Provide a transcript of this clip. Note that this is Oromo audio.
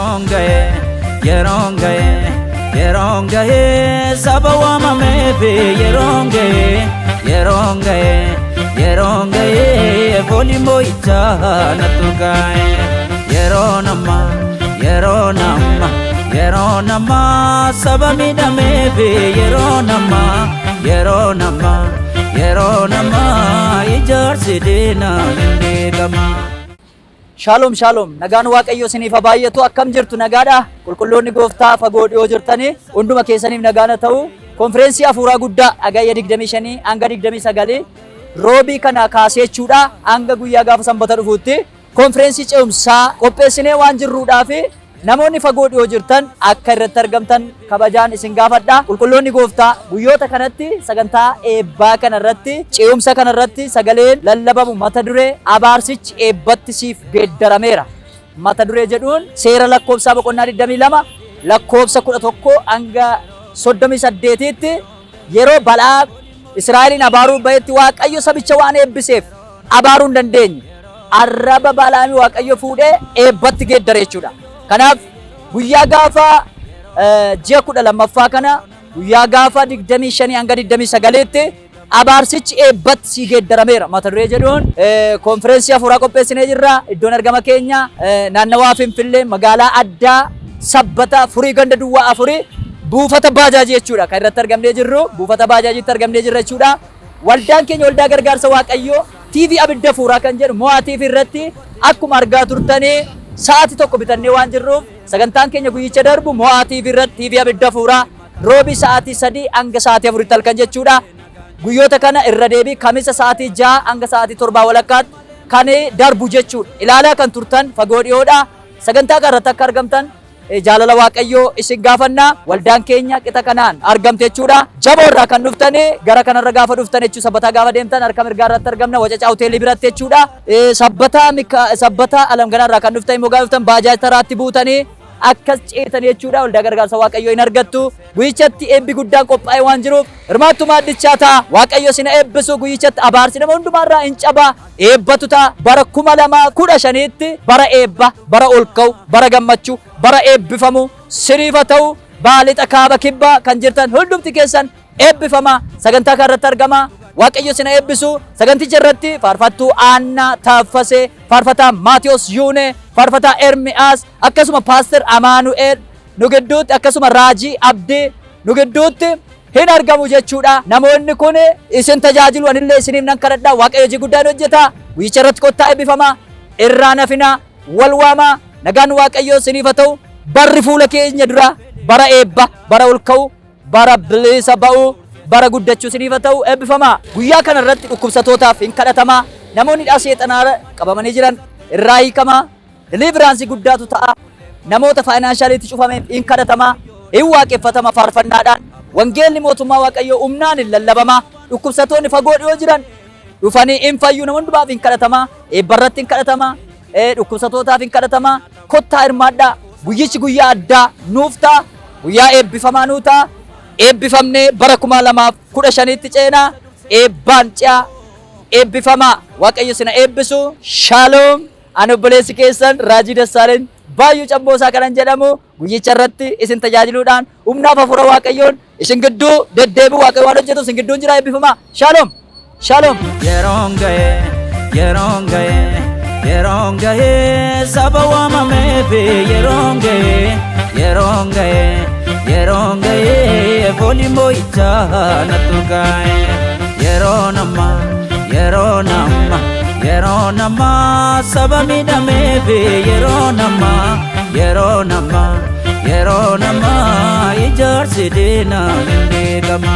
yeroon ga'e yeroon ga'e saba waamameefi yeroon ga'e foolii moo'ichaa nattu ga'e yeroon ammaa saba miidhameefi yeroon ammaa ijaarsi diinaa hin beekama. Shalom shalom nagaan waaqayyo isiniif haa baay'atu. Akkam jirtu nagaadha qulqulloonni gooftaa fagoo dhiyoo jirtanii hunduma keessaniif nagaan haa ta'u. Konferensii hafuuraa guddaa hagayya 25 hanga 29 roobii kana kaasee jechuudha hanga guyyaa gaafa sanbata dhufuutti konferensii ce'umsaa qopheessinee waan jirruudhaaf namoonni fagoo dhiyoo jirtan akka irratti argamtan kabajaan isin gaafadha. Qulqulloonni gooftaa guyyoota kanatti sagantaa eebbaa kanarratti ce'umsa kanarratti sagaleen lallabamu mata duree abaarsichi eebbatti siif geeddarameera mata duree jedhuun seera lakkoofsaa boqonnaa 22 lakkoofsa 11 hanga 38tti yeroo Balaaq Israa'eliin abaaruu bahetti waaqayyo sabicha waan eebbiseef abaaruu hin dandeenye arraba Balaamii waaqayyo fuudhee eebbatti geeddare jechuudha. Kanaaf guyyaa gaafa ji'a 12ffaa kana guyyaa gaafa 25 hanga 29tti abaarsichi eebbatti si geeddarameera mata duree jedhuun konferensii hafuuraa qopheessinee jirra. Iddoon argama keenya naannawaa Finfinnee magaalaa addaa Sabbata Furii ganda duwwaa 4 buufata baajaajii jechuudha kan irratti argamnee jirru. Buufata baajaajiitti argamnee jirra jechuudha. Waldaan keenya waldaa gargaarsa waaqayyoo TV abidda fuuraa kan jedhu Mo'aa TV irratti akkuma argaa turtanii sa'aatii tokko bitannee waan jirruuf sagantaan keenya guyyicha darbu Mo'aa TV irratti TV abidda fuuraa roobii sa'aatii 3 hanga sa'aatii 4 halkan jechuudha. Guyyoota kana irra deebii kamisa sa'aatii 6 hanga sa'aatii 7 walakkaatti kan darbu jechuudha. Ilaalaa kan turtan fagoo dhiyoodha. Sagantaa kanarratti akka argamtan jaalala waaqayyoo isin gaafanna. Waldaan keenya qixa kanaan argamte jechuudha. Jaboo irraa kan dhuftanii gara kanarra gaafa dhuftan jechuudha. Sabbataa gaafa deemtan harka mirgaa irratti argamna Wacacaa hoteelii biratti jechuudha. Sabbataa Alamganaa irraa kan dhuftan immoo gaafa dhuftan baajaaj taraatti buutanii akkas ceetan jechuudha. Waldaa gargaarsa waaqayyoo hin argattu. Guyyichatti eebbi guddaan qophaa'ee waan jiruuf hirmaattuu maaddichaa ta'a. Waaqayyo sina eebbisu guyyichatti abaarsi nama hundumaarraa hin cabaa eebbatu ta'a. Bara 2015tti bara eebba bara ol ka'u bara gammachuu bara eebbifamu siriifa ta'u baalixa kaaba kibbaa kan jirtan hundumti keessan eebbifama. Sagantaa kanarratti argama. Waaqayyo sina eebbisu. Saganticha irratti faarfattuu Aanna Taaffasee, faarfataa Maatiyos Yuunee, faarfataa Ermiyaas akkasuma Paaster Amaanu'eel nu gidduutti akkasuma Raajii Abdii nu gidduutti hin argamu jechuudha. Namoonni kun isin tajaajilu anillee isiniif nan kadhadha. Waaqayyo hojii guddaa hojjeta. Guyyicha irratti kottaa eebbifama. Irraa nafina wal waama. Nagaan waaqayyo isiniif haa ta'u. Barri fuula keenya dura bara eebba bara ol ka'u bara bilisa ba'u bara guddachuu isiniif haa ta'u eebbifama. Guyyaa kana irratti dhukkubsatootaaf hin kadhatama. Namoonni seexanaa qabamanii jiran irraa hiikama. Deliveraansii guddaatu ta'a. Namoota faayinaanshaliitti cufameef hin kadhatama. Hin waaqeffatama faarfannaadhaan. Wangeelli mootummaa waaqayyoo humnaan hin lallabama. Dhukkubsatoonni fagoo dhiyoo jiran dhufanii hin fayyu. Nama hundumaaf hin kadhatama. Eebbarratti hin kadhatama. Dhukkubsatootaaf hin kadhatama. Kottaa hirmaadhaa. Guyyichi guyyaa addaa nuuf ta'a. Guyyaa eebbifamaa nuu ta'a. Eebbifamnee bara 2015tti ceenaa eebbaan ce'a eebbifamaa. Waaqayyo sina eebbisu. Shalom. Ani obboleessi keessan Raajii Dassaaleny Baayyuu Camboosaa kanan jedhamu guyyicha irratti isin tajaajiluudhaan humnaaf hafuura waaqayyoon isin gidduu deddeebi'u waaqayyo waan hojjetu isin gidduun jira eebbifama. Shalom. Shalom. Yeroon ga'e saba waamameefi yeroon ga'e foolii moo'ichaa nattu ga'e yeroon ammaa saba miidhameefi yeroon ammaa ijaarsi diinaa hin beekama.